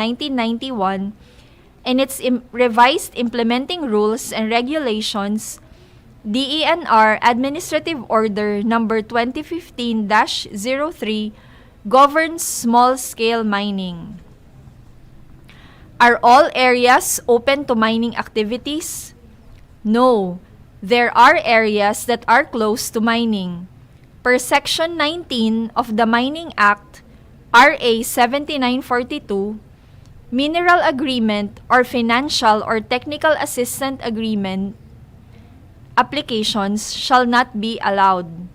1991 and its revised implementing rules and regulations, DENR Administrative Order Number 2015-03 governs small-scale mining. Are all areas open to mining activities? No. There are areas that are close to mining. Per Section 19 of the Mining Act, RA 7942, mineral agreement or financial or technical assistance agreement applications shall not be allowed.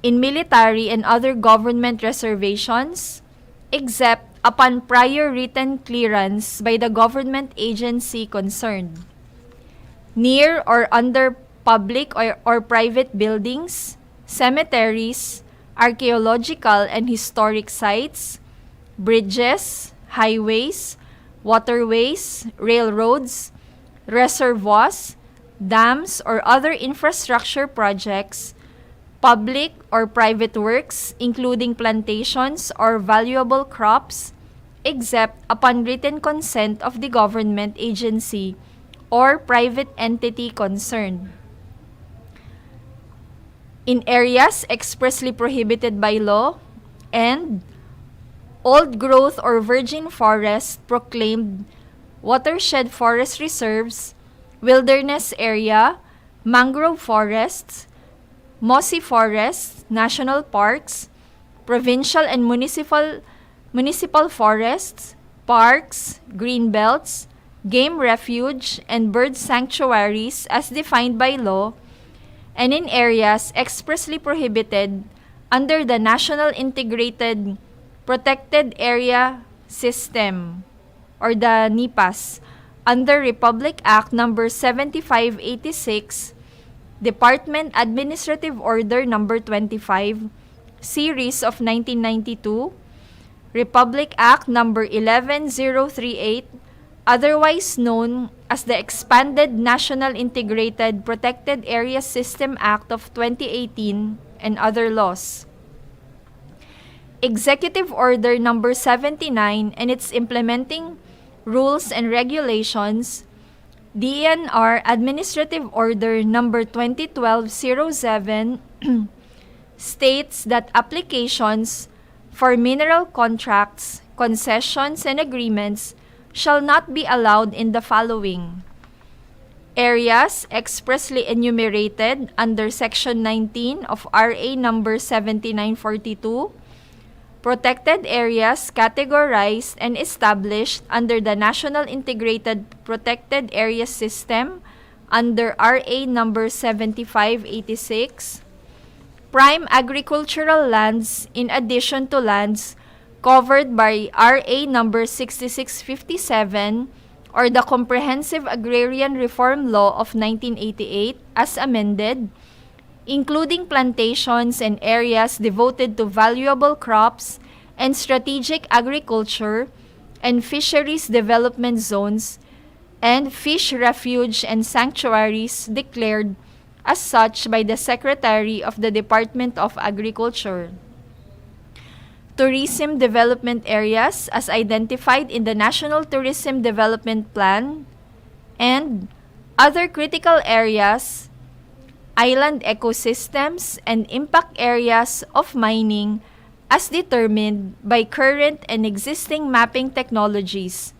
In military and other government reservations, except upon prior written clearance by the government agency concerned. Near or under public or private buildings, cemeteries, archaeological and historic sites, bridges, highways, waterways, railroads, reservoirs, dams, or other infrastructure projects, public or private works, including plantations or valuable crops, except upon written consent of the government agency or private entity concerned. In areas expressly prohibited by law, and old growth or virgin forest proclaimed watershed forest reserves, wilderness area, mangrove forests, mossy forests, national parks, provincial and municipal forests, parks, green belts, game refuge, and bird sanctuaries as defined by law, and in areas expressly prohibited under the National Integrated Protected Area System or the NIPAS under Republic Act No. 7586, Department Administrative Order No. 25, Series of 1992, Republic Act No. 11038, otherwise known as the Expanded National Integrated Protected Area System Act of 2018, and other laws. Executive Order No. 79 and its implementing rules and regulations, DENR Administrative Order No. 2012-07 states that applications for mineral contracts, concessions, and agreements shall not be allowed in the following: areas expressly enumerated under Section 19 of RA No. 7942, protected areas categorized and established under the National Integrated Protected Area System under RA No. 7586, prime agricultural lands in addition to lands covered by RA No. 6657 or the Comprehensive Agrarian Reform Law of 1988 as amended, including plantations and areas devoted to valuable crops and strategic agriculture and fisheries development zones, and fish refuge and sanctuaries declared as such by the Secretary of the Department of Agriculture. Tourism development areas as identified in the National Tourism Development Plan, and other critical areas, island ecosystems, and impact areas of mining as determined by current and existing mapping technologies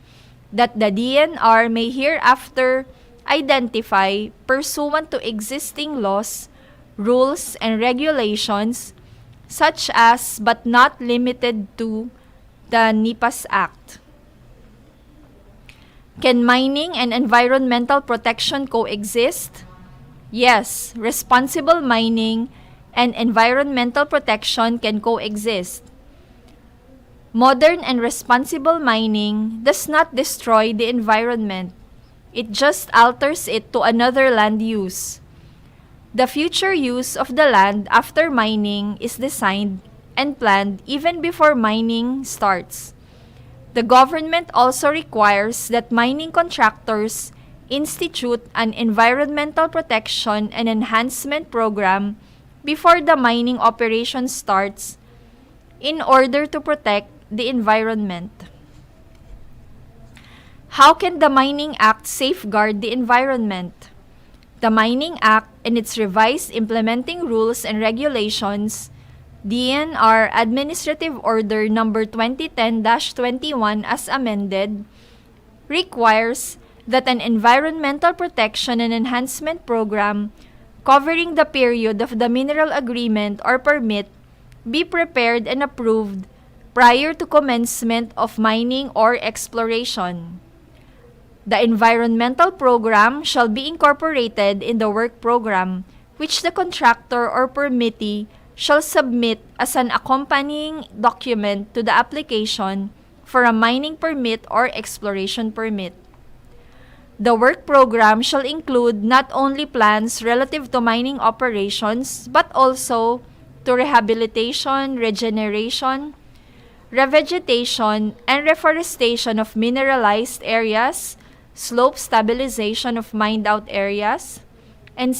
that the DENR may hereafter identify pursuant to existing laws, rules, and regulations, such as but not limited to the NIPAS Act. Can mining and environmental protection coexist? Yes, responsible mining and environmental protection can coexist. Modern and responsible mining does not destroy the environment. It just alters it to another land use. The future use of the land after mining is designed and planned even before mining starts. The government also requires that mining contractors institute an environmental protection and enhancement program before the mining operation starts in order to protect the environment. How can the Mining Act safeguard the environment? The Mining Act and its revised implementing rules and regulations, DNR Administrative Order Number 2010-21 as amended, requires that an environmental protection and enhancement program covering the period of the mineral agreement or permit be prepared and approved prior to commencement of mining or exploration. The environmental program shall be incorporated in the work program which the contractor or permittee shall submit as an accompanying document to the application for a mining permit or exploration permit. The work program shall include not only plans relative to mining operations but also to rehabilitation, regeneration, revegetation, and reforestation of mineralized areas, slope stabilization of mined-out areas, and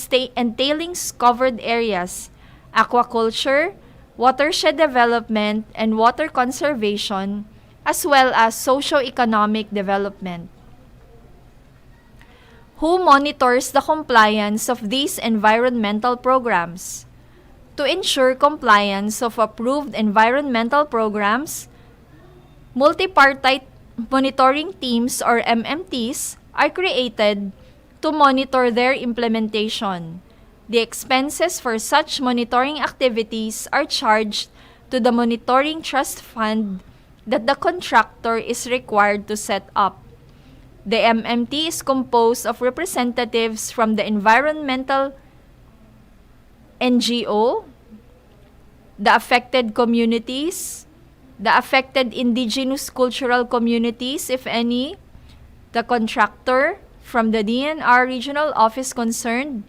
tailings-covered areas, aquaculture, watershed development, and water conservation, as well as socio-economic development. Who monitors the compliance of these environmental programs? To ensure compliance of approved environmental programs, multipartite monitoring teams or MMTs are created to monitor their implementation. The expenses for such monitoring activities are charged to the monitoring trust fund that the contractor is required to set up. The MMT is composed of representatives from the environmental NGO, the affected communities, the affected indigenous cultural communities, if any, the contractor from the DNR regional office concerned,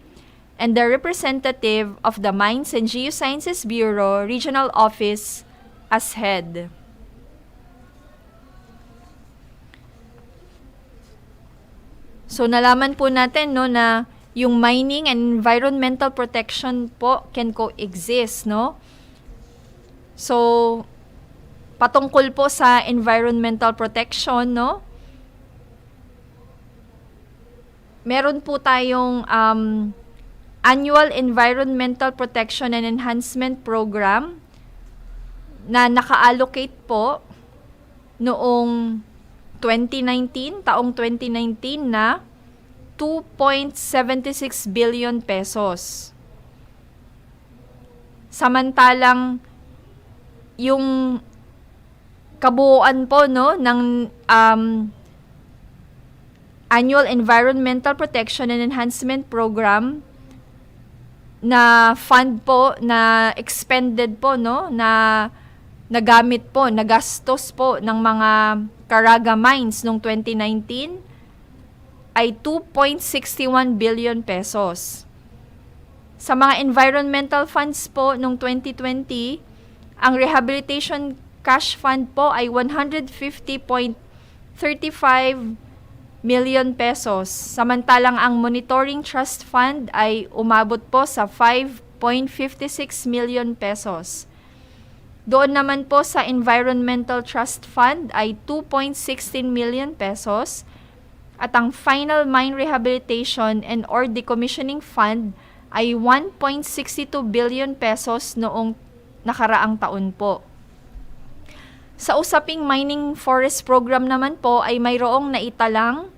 and the representative of the Mines and Geosciences Bureau regional office as head. So nalaman po natin no na yung mining and environmental protection po can coexist, no? So patungkol po sa environmental protection, no? Meron po tayong Annual Environmental Protection and Enhancement Program na naka-allocate po noong taong 2019 na 2.76 billion pesos. Samantalang yung kabuuan po no ng Annual Environmental Protection and Enhancement Program na fund po na expended po no na nagamit po, nagastos po ng mga Caraga Mines noong 2019 ay 2.61 billion pesos. Sa mga environmental funds po noong 2020, ang rehabilitation cash fund po ay 150.35 million pesos. Samantalang ang monitoring trust fund ay umabot po sa 5.56 million pesos. Doon naman po sa Environmental Trust Fund ay 2.16 million pesos at ang Final Mine Rehabilitation and or Decommissioning Fund ay 1.62 billion pesos noong nakaraang taon po. Sa usaping mining forest program naman po ay mayroong naitalang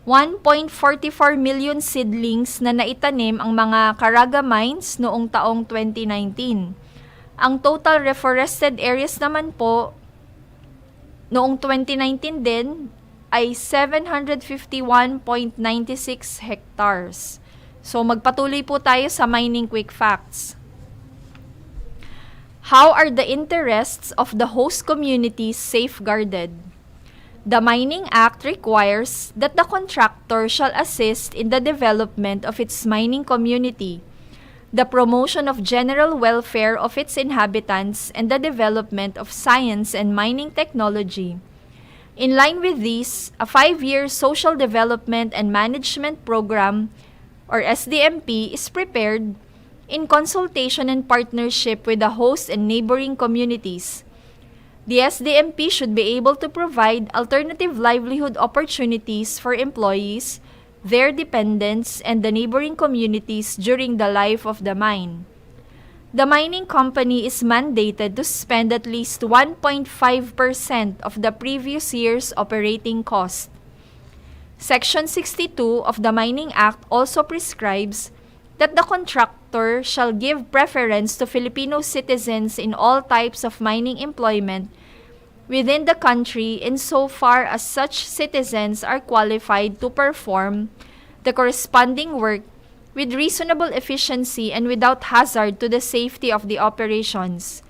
1.44 million seedlings na naitanim ang mga Caraga Mines noong taong 2019. Ang total reforested areas naman po noong 2019 din ay 751.96 hectares. So magpatuloy po tayo sa mining quick facts. How are the interests of the host communities safeguarded? The Mining Act requires that the contractor shall assist in the development of its mining community, the promotion of general welfare of its inhabitants, and the development of science and mining technology. In line with this, a 5-year Social Development and Management Program, or SDMP, is prepared in consultation and partnership with the host and neighboring communities. The SDMP should be able to provide alternative livelihood opportunities for employees, their dependents, and the neighboring communities during the life of the mine. The mining company is mandated to spend at least 1.5% of the previous year's operating cost. Section 62 of the Mining Act also prescribes that the contractor shall give preference to Filipino citizens in all types of mining employment within the country insofar as such citizens are qualified to perform the corresponding work with reasonable efficiency and without hazard to the safety of the operations.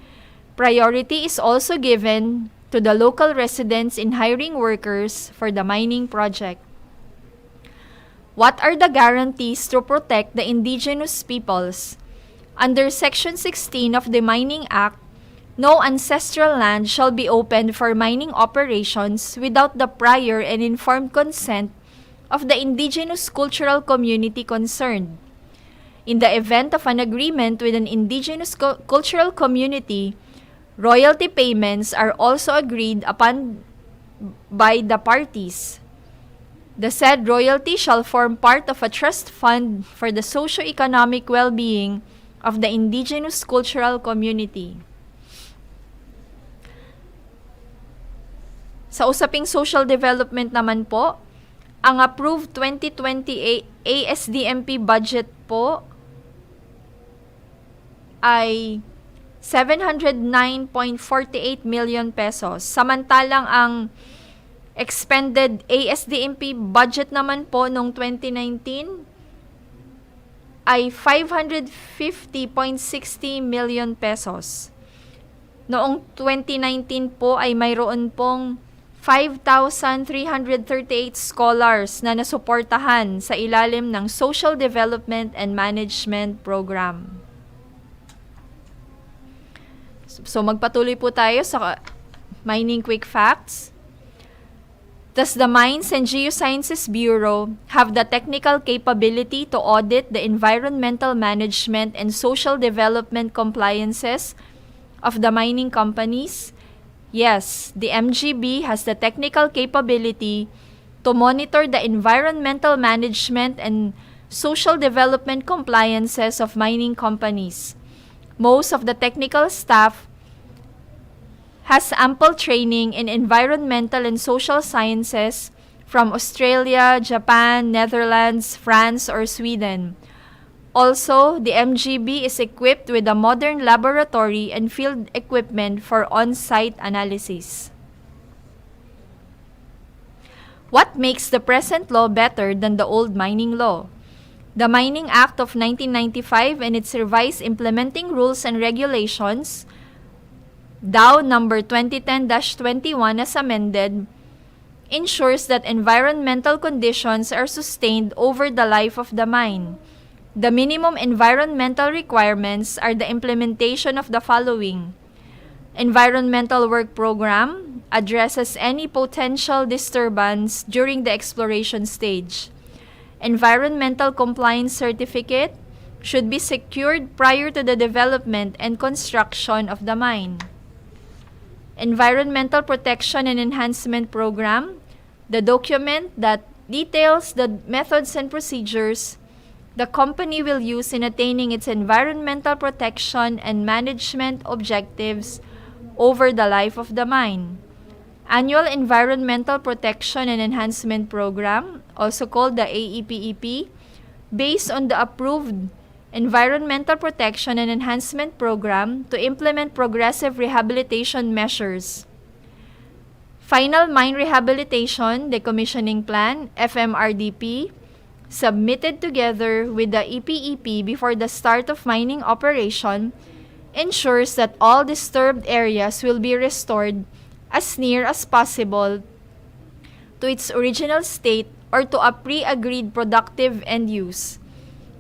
Priority is also given to the local residents in hiring workers for the mining project. What are the guarantees to protect the indigenous peoples? Under Section 16 of the Mining Act, no ancestral land shall be opened for mining operations without the prior and informed consent of the indigenous cultural community concerned. In the event of an agreement with an indigenous cultural community, royalty payments are also agreed upon by the parties. The said royalty shall form part of a trust fund for the socio-economic well-being of the indigenous cultural community. Sa usaping social development naman po, ang approved 2020 ASDMP budget po ay 709.48 million pesos. Samantalang ang expended ASDMP budget naman po noong 2019 ay 550.60 million pesos. Noong 2019 po ay mayroon pong 5,338 scholars na nasuportahan sa ilalim ng Social Development and Management Program. So magpatuloy po tayo sa Mining Quick Facts. Does the Mines and Geosciences Bureau have the technical capability to audit the environmental management and social development compliances of the mining companies? Yes, the MGB has the technical capability to monitor the environmental management and social development compliances of mining companies. Most of the technical staff has ample training in environmental and social sciences from Australia, Japan, Netherlands, France, or Sweden. Also, the MGB is equipped with a modern laboratory and field equipment for on-site analysis. What makes the present law better than the old mining law? The Mining Act of 1995 and its revised implementing rules and regulations, DAO number 2010-21 as amended, ensures that environmental conditions are sustained over the life of the mine. The minimum environmental requirements are the implementation of the following. Environmental Work Program addresses any potential disturbance during the exploration stage. Environmental Compliance Certificate should be secured prior to the development and construction of the mine. Environmental Protection and Enhancement Program, the document that details the methods and procedures the company will use in attaining its environmental protection and management objectives over the life of the mine. Annual Environmental Protection and Enhancement Program, also called the AEPEP, based on the approved Environmental Protection and Enhancement Program to implement progressive rehabilitation measures. Final Mine Rehabilitation Decommissioning Plan, FMRDP, submitted together with the EPEP before the start of mining operation, ensures that all disturbed areas will be restored as near as possible to its original state or to a pre-agreed productive end use.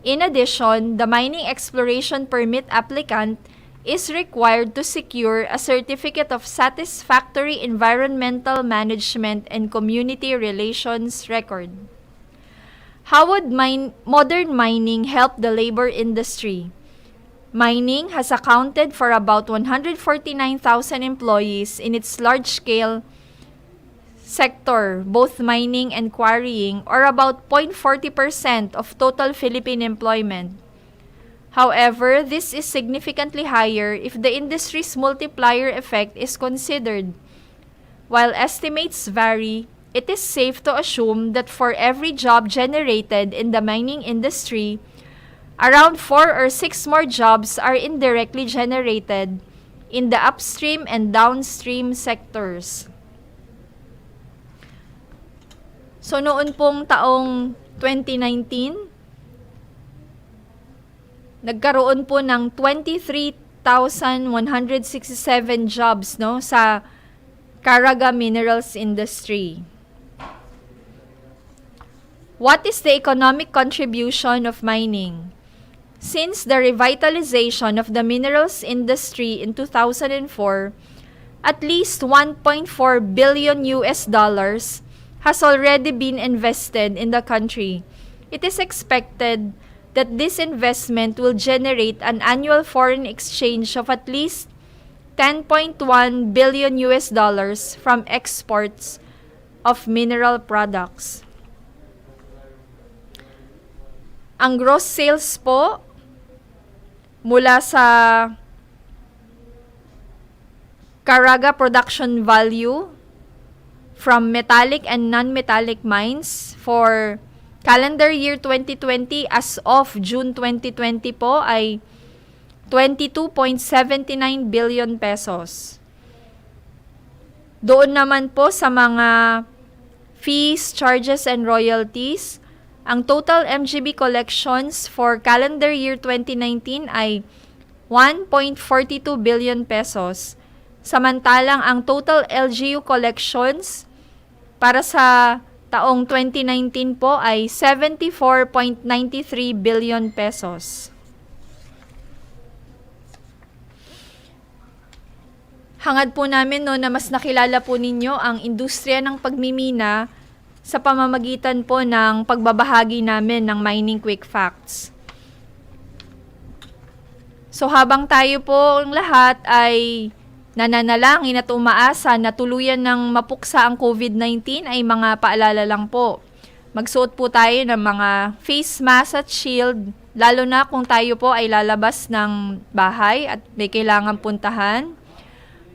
In addition, the mining exploration permit applicant is required to secure a certificate of satisfactory environmental management and community relations record. How would modern mining help the labor industry? Mining has accounted for about 149,000 employees in its large-scale sector, both mining and quarrying, or about 0.40% of total Philippine employment. However, this is significantly higher if the industry's multiplier effect is considered. While estimates vary, it is safe to assume that for every job generated in the mining industry, around 4 or 6 more jobs are indirectly generated in the upstream and downstream sectors. So noon pong taong 2019, nagkaroon po ng 23,167 jobs sa Caraga Minerals industry. What is the economic contribution of mining? Since the revitalization of the minerals industry in 2004, at least 1.4 billion US dollars has already been invested in the country. It is expected that this investment will generate an annual foreign exchange of at least 10.1 billion US dollars from exports of mineral products. Ang gross sales po mula sa Caraga production value from metallic and non-metallic mines for calendar year 2020 as of June 2020 po ay 22.79 billion pesos. Doon naman po sa mga fees, charges, and royalties, ang total MGB collections for calendar year 2019 ay 1.42 billion pesos. Samantalang ang total LGU collections para sa taong 2019 po ay 74.93 billion pesos. Hangad po namin na mas nakilala po ninyo ang industriya ng pagmimina sa pamamagitan po ng pagbabahagi namin ng Mining Quick Facts. So habang tayo po lahat ay nananalangin at umaasa na tuluyan ng mapuksa ang COVID-19 ay mga paalala lang po. Magsuot po tayo ng mga face mask at shield, lalo na kung tayo po ay lalabas ng bahay at may kailangan puntahan.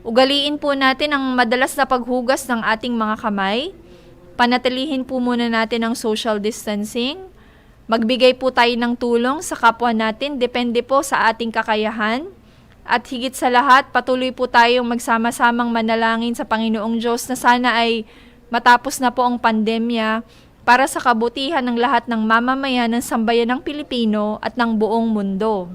Ugaliin po natin ang madalas na paghugas ng ating mga kamay. Panatilihin po muna natin ang social distancing. Magbigay po tayo ng tulong sa kapwa natin, depende po sa ating kakayahan. At higit sa lahat, patuloy po tayong magsama-samang manalangin sa Panginoong Diyos na sana ay matapos na po ang pandemya para sa kabutihan ng lahat ng mamamayan ng sambayan ng Pilipino at ng buong mundo.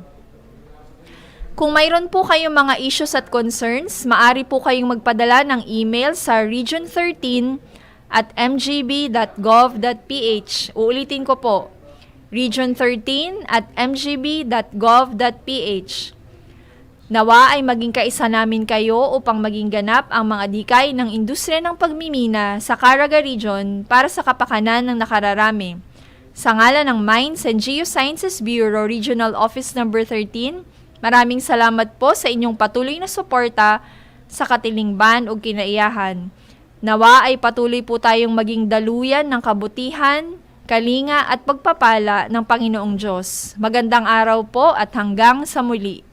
Kung mayroon po kayong mga issues at concerns, maaari po kayong magpadala ng email sa region13@mgb.gov.ph. Uulitin ko po, region13@mgb.gov.ph. Nawa ay maging kaisa namin kayo upang maging ganap ang mga dikay ng industriya ng pagmimina sa Caraga Region para sa kapakanan ng nakararami. Sa ngalan ng Mines and Geosciences Bureau Regional Office No. 13, maraming salamat po sa inyong patuloy na suporta sa Katilingban o Kinaiyahan. Nawa ay patuloy po tayong maging daluyan ng kabutihan, kalinga at pagpapala ng Panginoong Diyos. Magandang araw po at hanggang sa muli.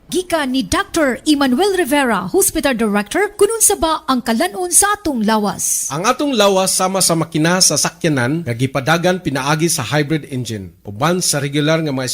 Gika ni Dr. Emmanuel Rivera, Hospital Director, kunun sa ba ang kalanon sa atong lawas? Ang atong lawas sama sa makina sa sakyanan nga gipadagan pinaagi sa hybrid engine uban sa regular nga mga